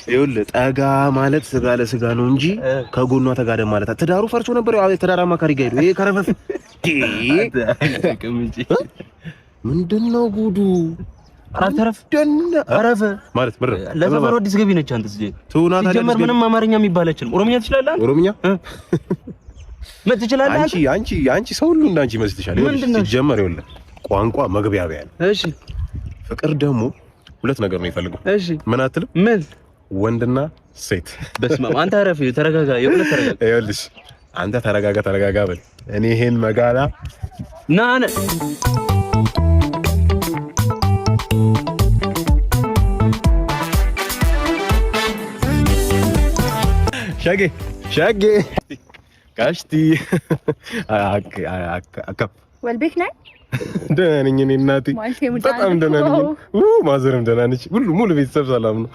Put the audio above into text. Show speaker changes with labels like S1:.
S1: ይኸውልህ ጠጋ ማለት ስጋ ለስጋ ነው እንጂ ከጎኗ ተጋደ ማለት ትዳሩ ፈርሶ ነበር። ያው ትዳር አማካሪ ጋር ሄዶ ይሄ ከረፈፍ ምንድነው ጉዱ?
S2: አራተረፍ አረፈ ማለት ምር ለሰፈሩ አዲስ ገቢ ነች። አንተ እዚህ ሲጀመር ምንም አማርኛ የሚባል አይችልም። ኦሮምኛ ትችላለህ? ኦሮምኛ ትችላለህ?
S1: አንቺ ሰው ሁሉ እንዳንቺ ይመስልሻል? ሲጀመር ይኸውልህ ቋንቋ መግቢያቢያ ነው። እሺ ፍቅር ደግሞ ሁለት ነገር ነው የሚፈልገው። እሺ ምን አትልም? ምን ወንድና ሴት።
S2: በስመ አብ አንተ አረፍ ተረጋጋ። የሁለት ተረጋጋ።
S1: ይኸውልሽ አንተ ተረጋጋ በል። እኔ ይሄን መጋላ
S2: ናነ
S1: ሸጌ ጋሽቲ አካፕ
S3: ወልቤክ ነኝ።
S1: ደህና ነኝ እኔ እናቴ በጣም ደህና ነኝ። ማዘርም ደህና ነች። ሙሉ ቤተሰብ ሰላም ነው።